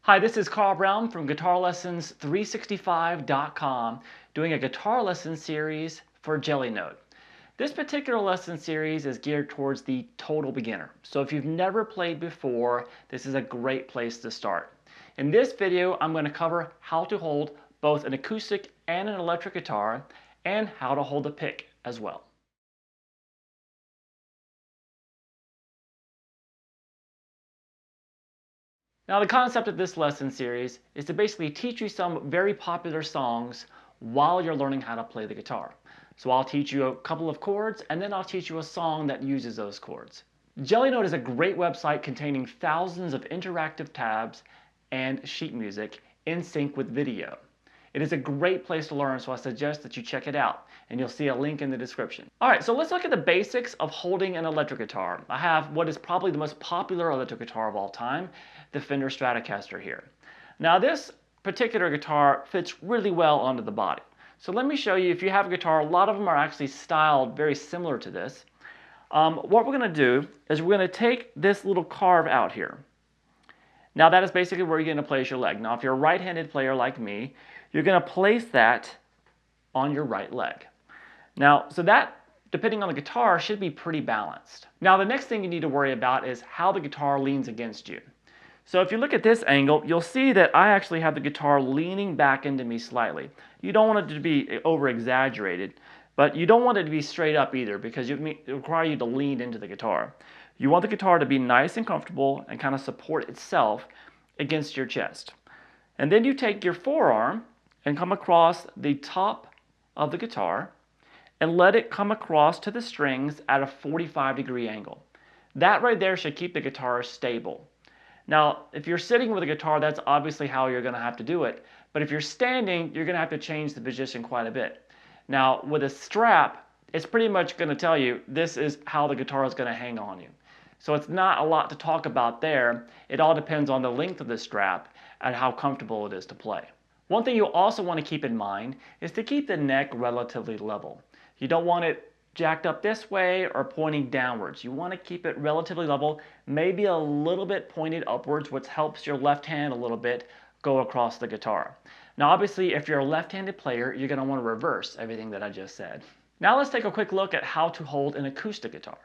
Hi, this is Carl Brown from GuitarLessons365.com doing a guitar lesson series for Jellynote. This particular lesson series is geared towards the total beginner. So if you've never played before, this is a great place to start. In this video, I'm going to cover how to hold both an acoustic and an electric guitar and how to hold a pick as well. Now the concept of this lesson series is to basically teach you some very popular songs while you're learning how to play the guitar. So I'll teach you a couple of chords and then I'll teach you a song that uses those chords. Jellynote is a great website containing thousands of interactive tabs and sheet music in sync with video. It is a great place to learn, so I suggest that you check it out, and you'll see a link in the description. Alright, so let's look at the basics of holding an electric guitar. I have what is probably the most popular electric guitar of all time, the Fender Stratocaster here. Now this particular guitar fits really well onto the body. So let me show you, if you have a guitar, a lot of them are actually styled very similar to this. What we're going to do is we're going to take this little carve out here. Now that is basically where you're going to place your leg. Now if you're a right-handed player like me, you're going to place that on your right leg. Now, so that, depending on the guitar, should be pretty balanced. Now the next thing you need to worry about is how the guitar leans against you. So if you look at this angle, you'll see that I actually have the guitar leaning back into me slightly. You don't want it to be over-exaggerated, but you don't want it to be straight up either, because it requires you to lean into the guitar. You want the guitar to be nice and comfortable and kind of support itself against your chest. And then you take your forearm and come across the top of the guitar and let it come across to the strings at a 45-degree angle. That right there should keep the guitar stable. Now, if you're sitting with a guitar, that's obviously how you're going to have to do it. But if you're standing, you're going to have to change the position quite a bit. Now, with a strap, it's pretty much going to tell you this is how the guitar is going to hang on you. So it's not a lot to talk about there. It all depends on the length of the strap and how comfortable it is to play. One thing you also want to keep in mind is to keep the neck relatively level. You don't want it jacked up this way or pointing downwards. You want to keep it relatively level, maybe a little bit pointed upwards, which helps your left hand a little bit go across the guitar. Now obviously if you're a left-handed player, you're going to want to reverse everything that I just said. Now let's take a quick look at how to hold an acoustic guitar.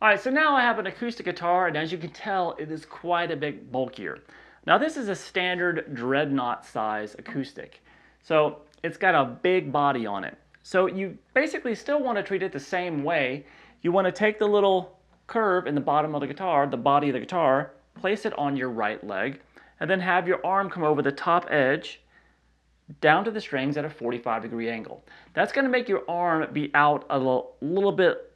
Alright, so now I have an acoustic guitar, and as you can tell, it is quite a bit bulkier. Now this is a standard Dreadnought size acoustic. So it's got a big body on it. So you basically still want to treat it the same way. You want to take the little curve in the bottom of the guitar, the body of the guitar, place it on your right leg, and then have your arm come over the top edge down to the strings at a 45-degree angle. That's going to make your arm be out a little bit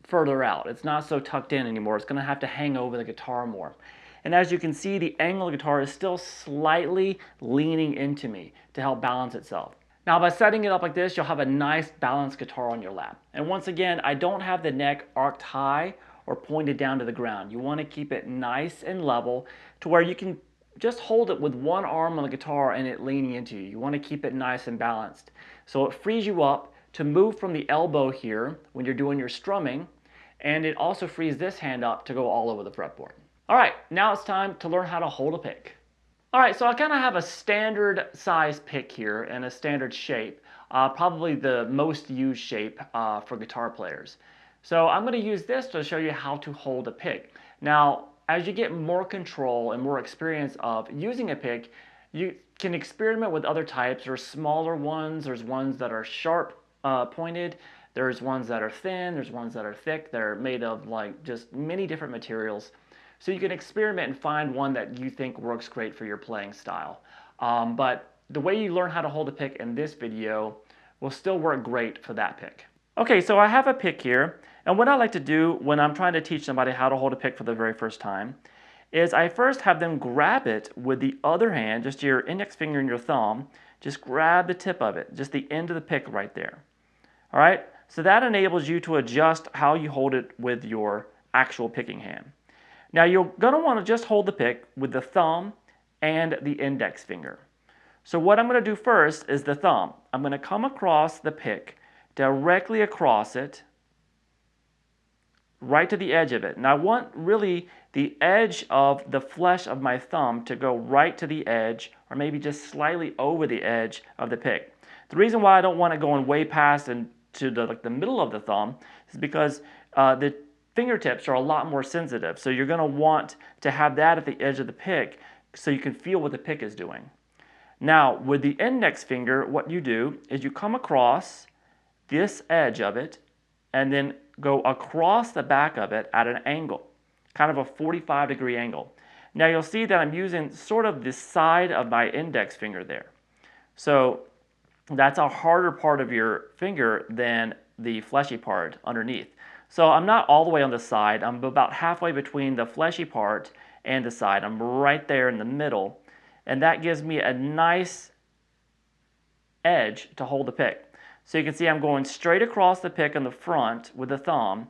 further out. It's not so tucked in anymore. It's going to have to hang over the guitar more. And as you can see, the angle of the guitar is still slightly leaning into me to help balance itself. Now by setting it up like this, you'll have a nice balanced guitar on your lap. And once again, I don't have the neck arched high or pointed down to the ground. You want to keep it nice and level to where you can just hold it with one arm on the guitar and it leaning into you. You want to keep it nice and balanced. So it frees you up to move from the elbow here when you're doing your strumming, and it also frees this hand up to go all over the fretboard. Alright, now it's time to learn how to hold a pick. Alright, so I kind of have a standard size pick here and a standard shape, probably the most used shape for guitar players. So I'm going to use this to show you how to hold a pick. Now, as you get more control and more experience of using a pick, you can experiment with other types. There's smaller ones, there's ones that are sharp pointed, there's ones that are thin, there's ones that are thick. They're made of like just many different materials. So you can experiment and find one that you think works great for your playing style. But the way you learn how to hold a pick in this video will still work great for that pick. Okay, so I have a pick here, and what I like to do when I'm trying to teach somebody how to hold a pick for the very first time is I first have them grab it with the other hand, just your index finger and your thumb, just grab the tip of it, just the end of the pick right there. All right, so that enables you to adjust how you hold it with your actual picking hand. Now you're going to want to just hold the pick with the thumb and the index finger. So what I'm going to do first is the thumb. I'm going to come across the pick, directly across it, right to the edge of it. And I want really the edge of the flesh of my thumb to go right to the edge, or maybe just slightly over the edge of the pick. The reason why I don't want it going way past and to the middle of the thumb is because the fingertips are a lot more sensitive. So you're going to want to have that at the edge of the pick so you can feel what the pick is doing. Now, with the index finger, what you do is you come across this edge of it and then go across the back of it at an angle, kind of a 45-degree angle. Now you'll see that I'm using sort of the side of my index finger there. So that's a harder part of your finger than the fleshy part underneath. So I'm not all the way on the side. I'm about halfway between the fleshy part and the side. I'm right there in the middle. And that gives me a nice edge to hold the pick. So you can see I'm going straight across the pick in the front with the thumb.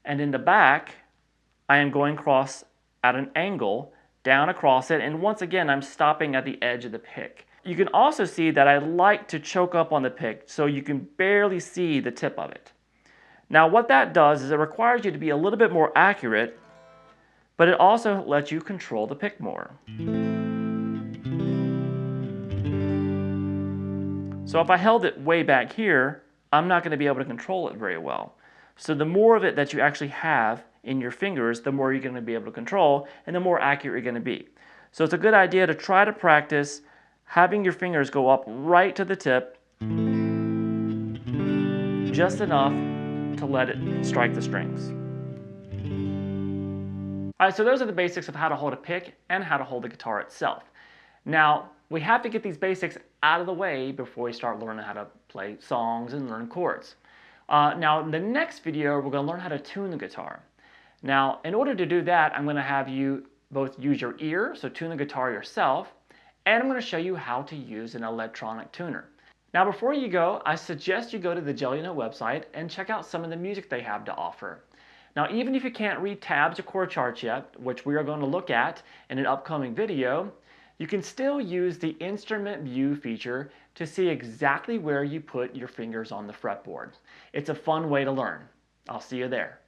And in the back, I am going across at an angle, down across it. And once again, I'm stopping at the edge of the pick. You can also see that I like to choke up on the pick so you can barely see the tip of it. Now what that does is it requires you to be a little bit more accurate, but it also lets you control the pick more. So if I held it way back here, I'm not going to be able to control it very well. So the more of it that you actually have in your fingers, the more you're going to be able to control and the more accurate you're going to be. So it's a good idea to try to practice having your fingers go up right to the tip, just enough to let it strike the strings. All right, so those are the basics of how to hold a pick and how to hold the guitar itself. Now, we have to get these basics out of the way before we start learning how to play songs and learn chords. Now, in the next video, we're going to learn how to tune the guitar. Now, in order to do that, I'm going to have you both use your ear, so tune the guitar yourself, and I'm going to show you how to use an electronic tuner. Now, before you go, I suggest you go to the Jellynote website and check out some of the music they have to offer. Now, even if you can't read tabs or chord charts yet, which we are going to look at in an upcoming video, you can still use the instrument view feature to see exactly where you put your fingers on the fretboard. It's a fun way to learn. I'll see you there.